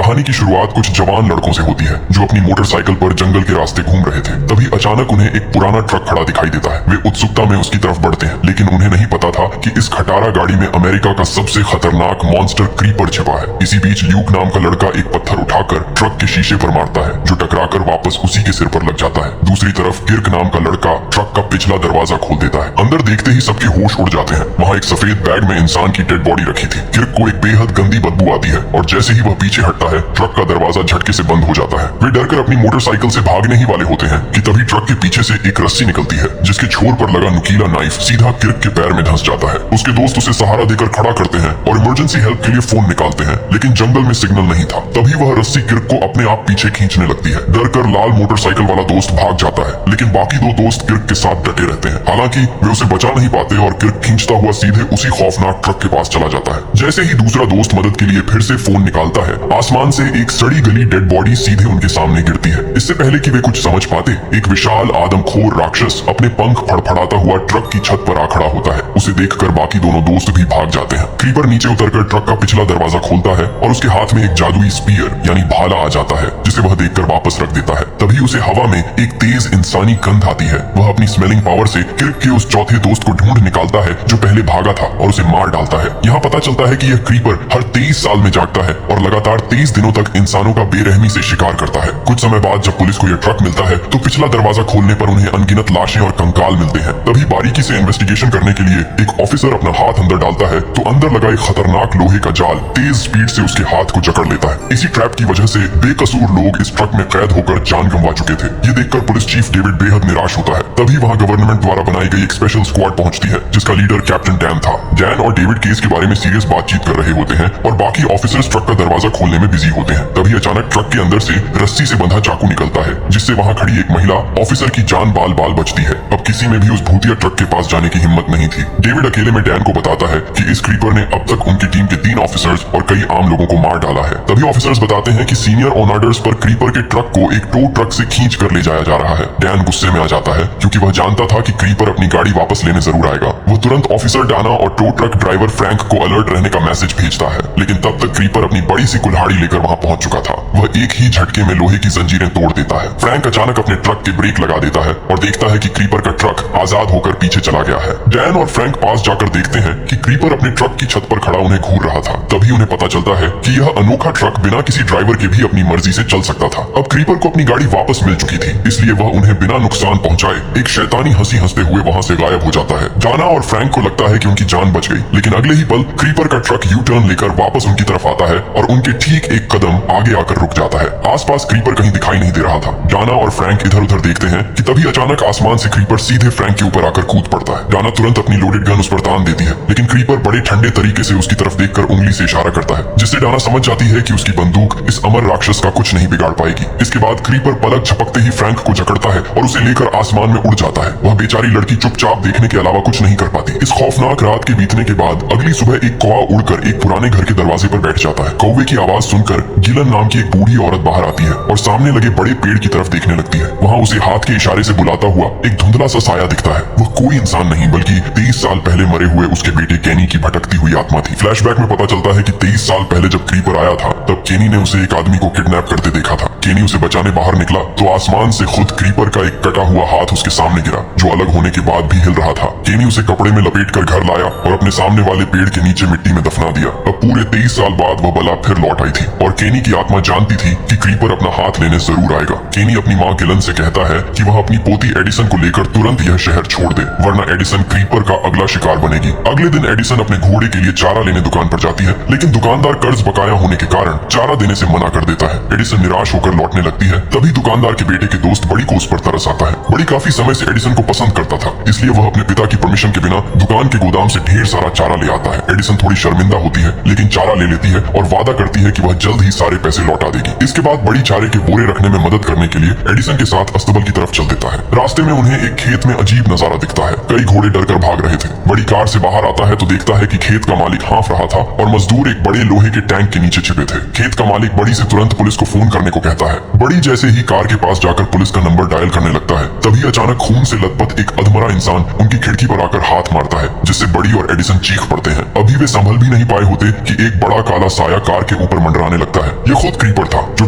कहानी की शुरुआत कुछ जवान लड़कों से होती है जो अपनी मोटरसाइकिल पर जंगल के रास्ते घूम रहे थे। तभी अचानक उन्हें एक पुराना ट्रक खड़ा दिखाई देता है। वे उत्सुकता में उसकी तरफ बढ़ते हैं, लेकिन उन्हें नहीं पता था कि इस खटारा गाड़ी में अमेरिका का सबसे खतरनाक मॉन्स्टर क्रीपर छिपा है। इसी बीच ल्यूक नाम का लड़का एक पत्थर उठाकर ट्रक के शीशे पर मारता है, जो टकराकर वापस उसी के सिर पर लग जाता है। दूसरी तरफ किर्क नाम का लड़का ट्रक का पिछला दरवाजा खोल देता है। अंदर देखते ही सबके होश उड़ जाते हैं। वहाँ एक सफेद बैग में इंसान की डेड बॉडी रखी थी। किर्क को एक बेहद गंदी बदबू आती है और जैसे ही वह पीछे हटता है, ट्रक का दरवाजा झटके से बंद हो जाता है। वे डरकर अपनी मोटरसाइकिल से भागने ही वाले होते हैं कि तभी ट्रक के पीछे से एक रस्सी निकलती है, जिसके छोर पर लगा नुकीला नाइफ सीधा किर्क के पैर में धंस जाता है। उसके दोस्त उसे सहारा देकर खड़ा करते हैं और इमरजेंसी हेल्प के लिए फोन निकालते हैं, लेकिन जंगल में सिग्नल नहीं था। तभी वह रस्सी किर्क को अपने आप पीछे खींचने लगती है। डरकर लाल मोटरसाइकिल वाला दोस्त भाग जाता है, लेकिन बाकी दो दोस्त किर्क के साथ डटे रहते हैं। हालांकि वे उसे बचा नहीं पाते और किर्क खींचता हुआ सीधे उसी खौफनाक ट्रक के पास चला जाता है। जैसे ही दूसरा दोस्त मदद के लिए फिर से फोन निकालता है, आसमान से एक सड़ी गली डेड बॉडी सीधे उनके सामने गिरती है। इससे पहले कि वे कुछ समझ पाते, एक विशाल आदमखोर राक्षस अपने पंख फड़फड़ाता हुआ ट्रक की छत पर आ खड़ा होता है। उसे देखकर बाकी दोनों दोस्त भी भाग जाते हैं। क्रीपर नीचे उतरकर ट्रक का पिछला दरवाजा खोलता है और उसके हाथ में एक जादुई स्पीयर यानी भाला आ जाता है, जिसे वह देखकर वापस रख देता है। तभी उसे हवा में एक तेज इंसानी गंध आती है। वह अपनी स्मेलिंग पावर से किर्क के उस चौथे दोस्त को ढूंढ निकालता है जो पहले भागा था और उसे मार डालता है। यहाँ पता चलता है कि यह क्रीपर हर 23 साल में जागता है और लगातार 23 दिनों तक इंसानों का बेरहमी से शिकार करता है। कुछ समय बाद जब पुलिस को यह ट्रक मिलता है तो पिछला दरवाजा खोलने पर उन्हें अनगिनत लाशें और कंकाल मिलते हैं। तभी बारीकी से इन्वेस्टिगेशन करने के लिए एक ऑफिसर अपना हाथ अंदर डालता है तो अंदर लगा एक खतरनाक लोहे का जाल तेज स्पीड से उसके हाथ को जकड़ लेता है। इसी ट्रैप की वजह से बेकसूर लोग इस ट्रक में कैद होकर जान गंवा चुके थे। ये देखकर पुलिस चीफ डेविड बेहद निराश होता है। तभी वहाँ गवर्नमेंट द्वारा बनाई गई एक स्पेशल स्क्वाड पहुंचती है, जिसका लीडर कैप्टन डैन था। डैन और डेविड केस के बारे में सीरियस बातचीत कर रहे होते हैं और बाकी ऑफिसर्स ट्रक का दरवाजा खोलने में बिजी होते हैं। तभी अचानक ट्रक के अंदर से रस्सी से बंधा चाकू निकलता है, जिससे वहाँ खड़ी एक महिला ऑफिसर की जान बाल बाल बचती है। अब किसी में भी उस भूतिया ट्रक के पास जाने की हिम्मत नहीं थी। डेविड अकेले में डैन को बताता है कि इस क्रीपर ने अब तक उनकी टीम के 3 ऑफिसर्स और कई आम लोगों को मार डाला है। तभी ऑफिसर्स बताते हैं कि सीनियर ऑनर्डर्स पर क्रीपर के ट्रक को एक टो ट्रक से खींच कर ले जाया जा रहा है। डैन गुस्से में आ जाता है क्योंकि वह जानता था कि क्रीपर अपनी गाड़ी वापस लेने जरूर आएगा। वो तुरंत ऑफिसर डाना और टो ट्रक ड्राइवर फ्रैंक को अलर्ट रहने का मैसेज भेजता है, लेकिन तब तक क्रीपर अपनी बड़ी सी कुल्हाड़ी लेकर वहाँ पहुंच चुका था। वह एक ही झटके में लोहे की जंजीरें तोड़ देता है। फ्रैंक अचानक अपने ट्रक के ब्रेक लगा देता है और देखता है कि क्रीपर का ट्रक आजाद होकर पीछे चला गया है। डैन और फ्रैंक पास जाकर देखते हैं कि क्रीपर अपने ट्रक की छत पर खड़ा उन्हें घूर रहा था। तभी उन्हें पता चलता है कि यह अनोखा ट्रक बिना किसी ड्राइवर के भी अपनी मर्जी से चल सकता था। अब क्रीपर को अपनी गाड़ी वापस मिल चुकी थी, इसलिए वह उन्हें बिना नुकसान पहुंचाए एक शैतानी हंसी हंसते हुए वहां से गायब हो जाता है। डाना और फ्रैंक को लगता है कि उनकी जान बच गई, लेकिन अगले ही पल क्रीपर का ट्रक यू टर्न लेकर वापस उनकी तरफ आता है और उनके ठीक एक कदम आगे आकर रुक जाता है। आसपास क्रीपर कहीं दिखाई नहीं दे रहा था। डाना और फ्रैंक इधर उधर देखते हैं कि तभी अचानक आसमान से क्रीपर सीधे फ्रैंक के ऊपर आकर कूद पड़ता है। डाना तुरंत अपनी लोडेड गन उस पर तान देती है, लेकिन क्रीपर बड़े ठंडे तरीके से उसकी तरफ देखकर उंगली से इशारा करता है, जिससे डाना समझ जाती है कि उसकी बंदूक इस अमर राक्षस का कुछ नहीं बिगाड़ पाएगी। इसके बाद क्रीपर पलक झपकते ही फ्रैंक को जकड़ता है और उसे लेकर आसमान में उड़ जाता है। वह बेचारी लड़की चुपचाप देखने के अलावा कुछ नहीं कर पाती। इस खौफनाक रात के बीतने के बाद अगली सुबह एक कौवा उड़कर एक पुराने घर के दरवाजे पर बैठ जाता है। कौवे की आवाज सुनकर गिलन नाम की एक बूढ़ी औरत बाहर आती है और सामने लगे बड़े पेड़ की तरफ देखने लगती है। वहाँ उसे हाथ के इशारे से बुलाता हुआ एक धुंधला सा साया दिखता है। वह कोई इंसान नहीं बल्कि 23 साल पहले मरे हुए उसके बेटे केनी की भटकती हुई आत्मा थी। फ्लैशबैक में पता चलता है कि 23 साल पहले जब क्रीपर आया था, तब केनी ने उसे एक आदमी को किडनैप करते देखा था। केनी उसे बचाने बाहर निकला तो आसमान से खुद क्रीपर का एक कटा हुआ हाथ उसके सामने गिरा, जो अलग होने के बाद भी हिल रहा था। केनी उसे कपड़े में लपेट कर घर लाया और अपने सामने वाले पेड़ के नीचे मिट्टी में दफना दिया। अब पूरे 23 साल बाद वह बला फिर लौट आई थी और केनी की आत्मा जानती थी कि क्रीपर अपना हाथ लेने जरूर आएगा। केनी अपनी माँ गिलन से कहता है कि वह अपनी पोती एडिसन को लेकर तुरंत यह शहर छोड़ दे, वरना एडिसन क्रीपर का अगला शिकार बनेगी। अगले दिन एडिसन अपने घोड़े के लिए चारा लेने दुकान पर जाती है, लेकिन दुकानदार कर्ज बकाया होने के कारण चारा देने से मना कर देता है। एडिसन निराश होकर लौटने लगती है। तभी दुकानदार के बेटे के दोस्त बड़ी को उस पर तरस आता है। बड़ी काफी समय से एडिसन को पसंद करता था, इसलिए वह अपने पिता की परमिशन के बिना दुकान के गोदाम से ढेर सारा चारा ले आता है। एडिसन थोड़ी शर्मिंदा होती है, लेकिन चारा ले लेती है और वादा करती है कि वह जल्द ही सारे पैसे लौटा देगी। इसके बाद बड़ी चारे के बोरे रखने में मदद करने के लिए एडिसन के साथ अस्तबल की तरफ चल देता है। रास्ते में उन्हें एक खेत में अजीब नजारा दिखता है। कई घोड़े डरकर भाग रहे थे। बड़ी कार से बाहर आता है तो देखता है कि खेत का मालिक हाँफ रहा था और मजदूर एक बड़े लोहे के टैंक के नीचे छिपे थे। खेत का मालिक बड़ी से तुरंत पुलिस को फोन करने को कहता है। बड़ी जैसे ही कार के पास जाकर पुलिस का नंबर डायल करने लगता है, तभी अचानक खून से लथपथ एक अधमरा इंसान उनकी खिड़की पर आकर हाथ मारता है, जिससे बड़ी और एडिसन चीख पड़ते हैं। अभी वे संभल भी नहीं पाए होते कि एक बड़ा काला साया कार के ऊपर मंडराने लगता है। ये खुद क्रीपर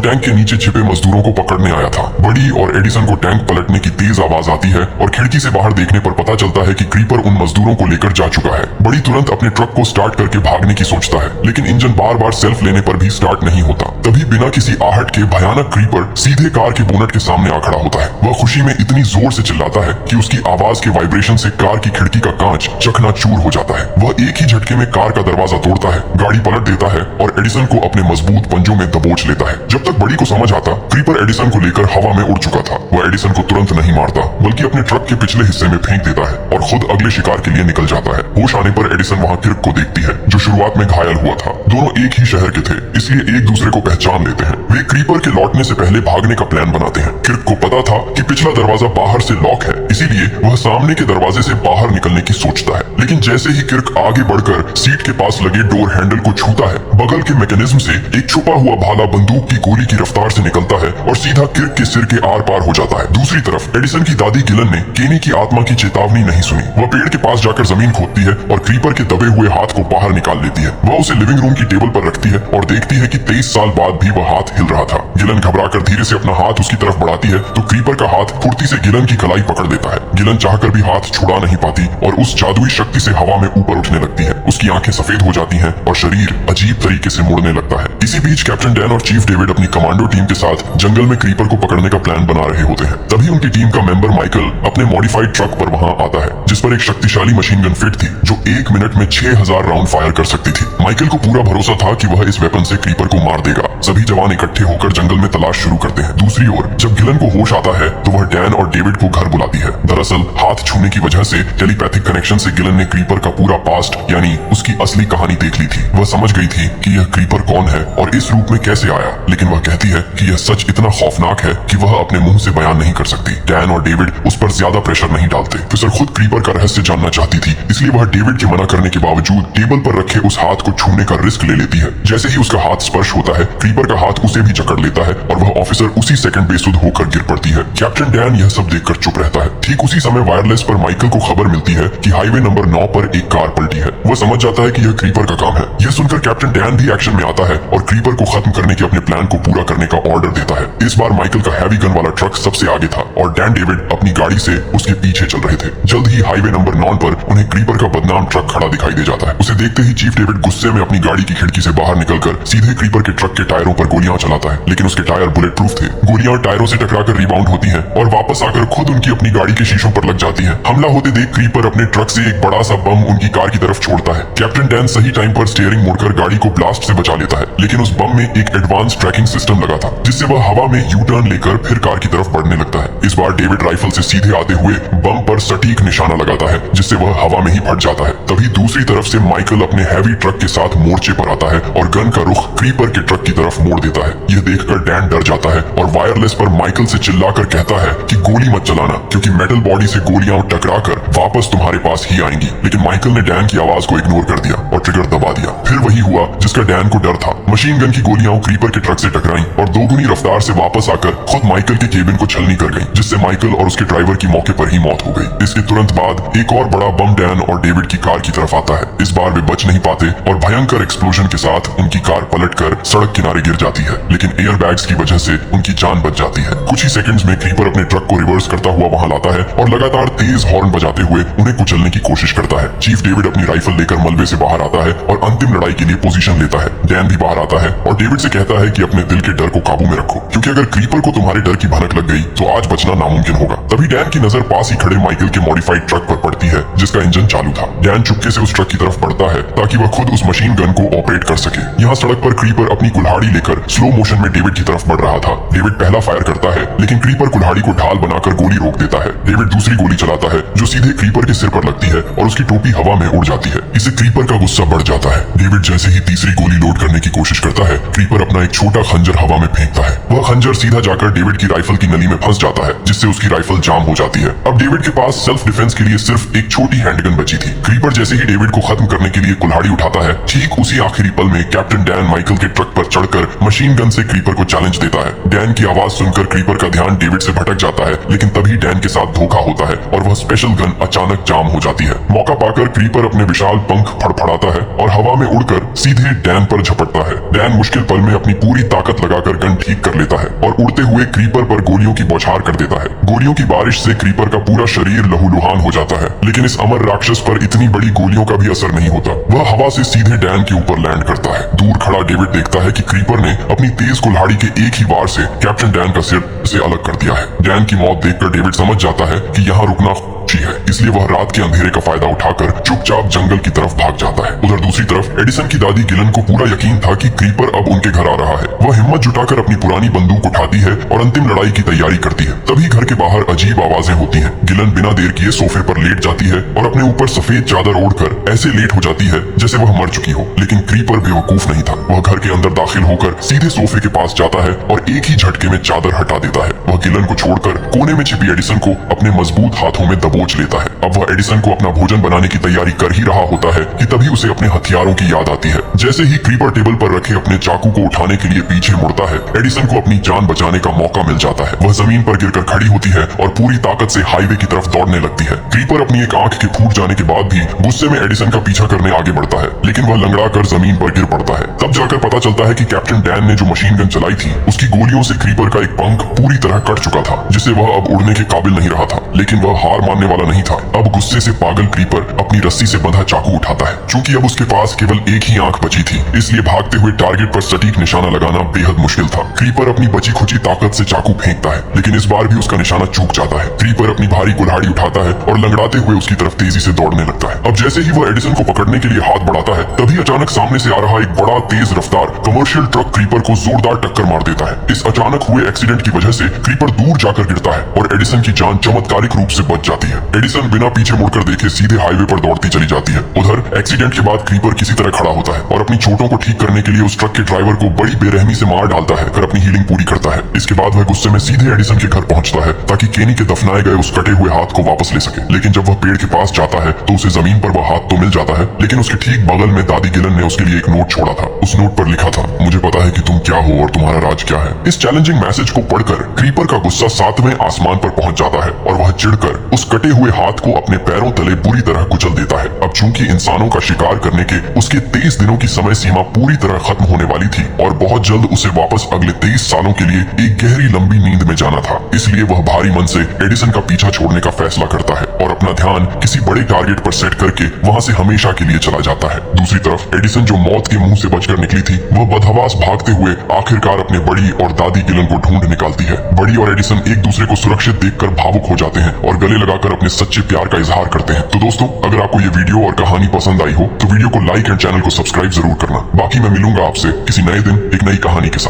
टैंक के नीचे छिपे मजदूरों को पकड़ने आया था। बड़ी और एडिसन को टैंक पलटने की तेज आवाज आती है और खिड़की से बाहर देखने पर पता चलता है कि क्रीपर उन मजदूरों को लेकर जा चुका है। बड़ी तुरंत अपने ट्रक को स्टार्ट करके भागने की सोचता है, लेकिन इंजन बार बार सेल्फ लेने पर भी स्टार्ट नहीं होता। तभी बिना किसी आहट के भयानक क्रीपर सीधे कार के बोनट के सामने आ खड़ा होता है। वह खुशी में इतनी जोर से चिल्लाता है कि उसकी आवाज के वाइब्रेशन से कार की खिड़की का कांच चकनाचूर हो जाता है। वह एक ही झटके में कार का दरवाजा तोड़ता है, गाड़ी पलट देता है और एडिसन को अपने मजबूत पंजों में दबोच लेता है। जब तक बड़ी को समझ आता, क्रीपर एडिसन को लेकर हवा में उड़ चुका था। वह एडिसन को तुरंत नहीं मारता, बल्कि अपने ट्रक के पिछले हिस्से में फेंक देता है और खुद अगले शिकार के लिए निकल जाता है। होश आने पर एडिसन वहाँ किर्क को देखती है, जो शुरुआत में घायल हुआ था। दोनों एक ही शहर के थे, इसलिए एक दूसरे को पहचान लेते हैं। वे क्रीपर के लौटने से पहले भागने का प्लान बनाते हैं। किर्क को पता था कि पिछला दरवाजा बाहर से लॉक है, इसीलिए वह सामने के दरवाजे से बाहर निकलने की सोचता है। लेकिन जैसे ही किर्क आगे बढ़कर सीट के पास लगे डोर हैंडल को छूता है, बगल के मैकेनिज्म से एक छुपा हुआ भाला बंदूक की गोली की रफ्तार से निकलता है और सीधा किर्क के सिर के आर पार हो जाता है। दूसरी तरफ एडिसन की दादी गिलन ने केनी की आत्मा की चेतावनी नहीं सुनी। वह पेड़ के पास जाकर जमीन खोदती है और क्रीपर के दबे हुए हाथ को बाहर निकाल लेती है। वह उसे लिविंग रूम की टेबल पर रखती है और देखती है कि 23 साल बाद भी वह हाथ हिल रहा था। गिलन घबराकर धीरे से अपना हाथ उसकी तरफ बढ़ाती है तो क्रीपर का हाथ फुर्ती से गिलन की कलाई पकड़ लेता है। गिलन चाहकर भी हाथ छुड़ा नहीं पाती और उस जादुई शक्ति से हवा में ऊपर उठने लगती है। उसकी आंखें सफेद हो जाती हैं और शरीर अजीब तरीके से मुड़ने लगता है। इसी बीच कैप्टन डैन और चीफ डेविड अपनी कमांडो टीम के साथ जंगल में क्रीपर को पकड़ने का प्लान बना रहे होते हैं। तभी उनकी टीम का मेंबर माइकल अपने मॉडिफाइड ट्रक पर वहां आता है, जिस पर एक शक्तिशाली मशीन गन फिट थी, जो 1 मिनट में 6000 राउंड फायर कर सकती थी। माइकल को पूरा भरोसा था कि वह इस वेपन से क्रीपर को मार देगा। सभी जवान इकट्ठे होकर जंगल में तलाश शुरू करते हैं। दूसरी ओर जब गिलन को होश आता है तो वह डैन और डेविड को घर बुलाती है। दरअसल हाथ छूने की वजह से टेलीपैथिक कनेक्शन से गिलन ने क्रीपर का पूरा पास्ट यानी उसकी असली कहानी देख ली थी। वह समझ गई थी कि यह क्रीपर कौन है और इस रूप में कैसे आया, लेकिन वह कहती है कि यह सच इतना खौफनाक है कि वह अपने मुंह से बयान नहीं कर सकती। डैन और डेविड उस पर ज्यादा प्रेशर नहीं डालते। फिसर खुद क्रीपर का रहस्य जानना चाहती थी, इसलिए वह डेविड के मना करने के बावजूद टेबल पर रखे उस हाथ को छूने का रिस्क ले लेती है। जैसे ही उसका हाथ स्पर्श होता है, क्रीपर का हाथ उसे भी जकड़ लेता है और वह ऑफिसर उसी सेकंड बेसुध होकर गिर पड़ती है। कैप्टन डैन यह सब देखकर चुप रहता है। ठीक उसी समय वायरलेस पर माइकल को खबर मिलती है कि हाईवे नंबर 9 पर एक कार पलटी है। वह समझ जाता है कि यह क्रीपर का काम है। यह सुनकर कैप्टन डैन भी एक्शन में आता है और क्रीपर को खत्म करने के अपने प्लान को पूरा करने का ऑर्डर देता है। इस बार माइकल का हैवी गन वाला ट्रक सबसे आगे था और डैन डेविड अपनी गाड़ी से उसके पीछे चल रहे थे। जल्द ही हाईवे नंबर 9 पर उन्हें क्रीपर का बदनाम ट्रक खड़ा दिखाई दे जाता है। उसे देखते ही चीफ डेविड गुस्से में अपनी गाड़ी की खिड़की से बाहर निकलकर सीधे क्रीपर के ट्रक के टायरों पर गोलियां चलाता है, लेकिन उसके टायर बुलेट प्रूफ थे। गोलियां टायरों से टकराकर रिबाउंड होती हैं और वापस आकर खुद उनकी अपनी गाड़ी के शीशों पर लग जाती हैं। हमला होते देख क्रीपर अपने ट्रक से एक बड़ा सा बम उनकी कार की तरफ छोड़ता है। कैप्टन डैन सही टाइम पर स्टीयरिंग मोड़कर गाड़ी को ब्लास्ट से बचा लेता है, लेकिन उस बम में एक एडवांस ट्रैकिंग सिस्टम लगा था, जिससे वह हवा में यू टर्न लेकर फिर कार की तरफ बढ़ने लगता है। इस बार डेविड राइफल से सीधे आते हुए बम पर सटीक निशाना लगाता है, जिससे वह हवा में ही फट जाता है। तभी दूसरी तरफ से माइकल अपने हैवी ट्रक के साथ मोर्चे पर आता है और गन का रुख क्रीपर के ट्रक की तरफ मोड़ देता है। यह देखकर डैन डर जाता है और वायरलेस पर माइकल से चिल्लाकर कहता है कि गोली मत चलाना, क्योंकि मेटल बॉडी से गोलियां टकराकर वापस तुम्हारे पास ही आएंगी। लेकिन माइकल ने डैन की आवाज को इग्नोर कर दिया और ट्रिगर दबा दिया। फिर वही हुआ जिसका डैन को डर था। मशीन गन की गोलियां क्रीपर के ट्रक से टकराईं और दोगुनी रफ्तार से वापस आकर खुद माइकल के केबिन को छलनी कर गई, जिससे माइकल और उसके ड्राइवर की मौके पर ही मौत हो गई। इसके तुरंत बाद एक और बड़ा बम डैन और डेविड की कार की तरफ आता है। इस बार वे बच नहीं पाते और भयंकर एक्सप्लोजन के साथ उनकी कार पलटकर सड़क किनारे गिर जाती है, लेकिन एयरबैग्स की वजह से उनकी जान बच जाती है। कुछ ही सेकंड्स में क्रीपर अपने ट्रक को रिवर्स करता हुआ वहां लाता है और लगातार तेज हॉर्न बजाते हुए उन्हें कुचलने की कोशिश करता है। चीफ डेविड अपनी राइफल लेकर मलबे से बाहर आता है और अंतिम लड़ाई के लिए पोजीशन लेता है। डैन भी बाहर आता है और डेविड से कहता है कि अपने दिल के डर को काबू में रखो, क्योंकि अगर क्रीपर को तुम्हारे डर की भनक लग गई तो आज बचना नामुमकिन होगा। तभी डैन की नजर पास ही खड़े माइकल के मॉडिफाइड ट्रक पर पड़ती है, जिसका इंजन चालू था। डैन चुपके से उस ट्रक की तरफ बढ़ता है ताकि वह खुद उस मशीन गन को ऑपरेट कर सके। यहाँ सड़क पर क्रीपर अपनी कुल्हाड़ी लेकर स्लो मोशन में डेविड की तरफ बढ़ रहा था। डेविड पहला फायर करता है, लेकिन क्रीपर कुल्हाड़ी को ढाल बनाकर गोली रोक देता है। डेविड दूसरी गोली चलाता है जो सीधे क्रीपर के सिर पर लगती है और उसकी टोपी हवा में उड़ जाती है। इससे क्रीपर का गुस्सा बढ़ जाता है। डेविड जैसे ही तीसरी गोली लोड करने की कोशिश करता है, क्रीपर अपना एक छोटा खंजर हवा में फेंकता है। वह खंजर सीधा जाकर डेविड की राइफल की नली में फंस जाता है, जिससे उसकी राइफल जाम हो जाती है। अब डेविड के पास सेल्फ डिफेंस के लिए सिर्फ एक छोटी हैंडगन बची थी। क्रीपर जैसे ही डेविड को खत्म करने के लिए कुल्हाड़ी उठाता है, ठीक उसी आखिरी पल में कैप्टन डैन माइकल के ट्रक पर चढ़कर मशीन गन से क्रीपर को चैलेंज देता है। डैन की आवाज सुनकर क्रीपर का ध्यान डेविड से भटक जाता है, लेकिन तभी डैन के साथ धोखा होता है और वह स्पेशल गन अचानक जाम हो जाती है। मौका पाकर क्रीपर अपने विशाल पंख फड़फड़ाता है और हवा में उड़कर सीधे डैन पर झपटता है। डैन मुश्किल पल में अपनी पूरी ताकत लगाकर गन ठीक कर लेता है और उड़ते हुए क्रीपर पर गोलियों की बौछार कर देता है। गोलियों की बारिश से क्रीपर का पूरा शरीर लहूलुहान हो जाता है, लेकिन इस अमर राक्षस पर इतनी बड़ी गोलियों का भी असर नहीं होता। वह हवा से सीधे डैन के ऊपर लैंड करता है। दूर खड़ा डेविड देखता है कि क्रीपर ने अपनी तेज कुल्हाड़ी के एक ही वार से कैप्टन डैन का सिर से अलग कर दिया है। डैन की मौत देखकर डेविड समझ जाता है कि यहाँ रुकना है, इसलिए वह रात के अंधेरे का फायदा उठाकर चुपचाप जंगल की तरफ भाग जाता है। उधर दूसरी तरफ एडिसन की दादी गिलन को पूरा यकीन था कि क्रीपर अब उनके घर आ रहा है। वह हिम्मत जुटाकर अपनी पुरानी बंदूक उठाती है और अंतिम लड़ाई की तैयारी करती है। तभी घर के बाहर अजीब आवाजें होती हैं। गिलन बिना देर किए सोफे पर लेट जाती है और अपने ऊपर सफेद चादर ओढ़कर ऐसे लेट हो जाती है जैसे वह मर चुकी हो। लेकिन क्रीपर बेवकूफ नहीं था। वह घर के अंदर दाखिल होकर सीधे सोफे के पास जाता है और एक ही झटके में चादर हटा देता है। वह गिलन को छोड़कर कोने में छिपी एडिसन को अपने मजबूत हाथों में दबोच लेता है। अब वह एडिसन को अपना भोजन बनाने की तैयारी कर ही रहा होता है कि तभी उसे अपने हथियारों की याद आती है। जैसे ही क्रीपर टेबल पर रखे अपने चाकू को उठाने के लिए पीछे मुड़ता है, एडिसन को अपनी जान बचाने का मौका मिल जाता है। वह जमीन पर गिरकर खड़ी होती है और पूरी ताकत से हाईवे की तरफ दौड़ने लगती है। क्रीपर अपनी एक आंख के फूट जाने के बाद भी गुस्से में एडिसन का पीछा करने आगे बढ़ता है, लेकिन वह लंगड़ा कर जमीन पर गिर पड़ता है। तब जाकर पता चलता है कि कैप्टन डैन ने जो मशीन गन चलाई थी, उसकी गोलियों से क्रीपर का एक पंख पूरी तरह कट चुका था, जिससे वह अब उड़ने के काबिल नहीं रहा था। लेकिन वह हार मानने वाला नहीं था। अब गुस्से से पागल क्रीपर अपनी रस्सी से बंधा चाकू उठाता है। चूंकि अब उसके पास केवल एक ही आंख बची थी, इसलिए भागते हुए टारगेट पर सटीक निशाना लगाना बेहद मुश्किल था। क्रीपर अपनी बची खुची ताकत से चाकू फेंकता है, लेकिन इस बार भी उसका निशाना चूक जाता है। क्रीपर अपनी भारी कुल्हाड़ी उठाता है और लंगड़ाते हुए उसकी तरफ तेजी से दौड़ने लगता है। अब जैसे ही वह एडिसन को पकड़ने के लिए हाथ बढ़ाता है, तभी अचानक सामने से आ रहा एक बड़ा तेज रफ्तार कमर्शियल ट्रक क्रीपर को जोरदार टक्कर मार देता है। इस अचानक हुए एक्सीडेंट की वजह से क्रीपर दूर जाकर गिरता है और एडिसन की जान चमत्कारिक रूप से बच जाती है। एडिसन बिना पीछे मुड़कर देखे सीधे हाईवे पर दौड़ती चली जाती है। उधर एक्सीडेंट के बाद क्रीपर किसी तरह खड़ा होता है और अपनी चोटों को ठीक करने के लिए उस ट्रक के ड्राइवर को बड़ी बेरहमी से मार डालता है, फिर अपनी हीलिंग पूरी करता है। इसके बाद वह गुस्से में सीधे एडिसन के घर पहुंचता है ताकि केनी के दफनाए गए उस कटे हुए हाथ को वापस ले सके। लेकिन जब वह पेड़ के पास जाता है तो उसे जमीन पर वह हाथ तो मिल जाता है, लेकिन उसके ठीक बगल में दादी गिलन ने उसके लिए एक नोट छोड़ा था। उस नोट पर लिखा था, मुझे पता है कि तुम क्या हो और तुम्हारा राज क्या है। इस चैलेंजिंग मैसेज को पढ़कर क्रीपर का गुस्सा 7वें आसमान पर पहुंच जाता है और वह चिढ़कर उस कटे हुए हाथ को अपने पैरों तले बुरी तरह कुचल देता है। अब चूंकि इंसानों का शिकार करने के उसके 23 दिनों की समय सीमा पूरी तरह खत्म होने वाली थी और बहुत जल्द उसे वापस अगले 23 सालों के लिए एक गहरी लंबी नींद में जाना था, इसलिए वह भारी मन से एडिसन का पीछा छोड़ने का फैसला करता है और अपना ध्यान किसी बड़े टारगेट पर सेट करके वहां से हमेशा के लिए चला जाता है। दूसरी तरफ एडिसन जो मौत के मुंह से बचकर निकली थी, वह बदहवास भागते हुए आखिरकार अपने बड़ी और दादी गिलन को ढूंढ निकालती है। बड़ी और एडिसन एक दूसरे को सुरक्षित देखकर भावुक हो जाते हैं और गले लगाकर अपने सच्चे प्यार का इजहार करते हैं। तो दोस्तों, अगर आपको ये वीडियो और कहानी पसंद आई हो तो वीडियो को लाइक एंड चैनल को सब्सक्राइब जरूर करना। बाकी मैं मिलूंगा आपसे किसी नए दिन एक नई कहानी के साथ।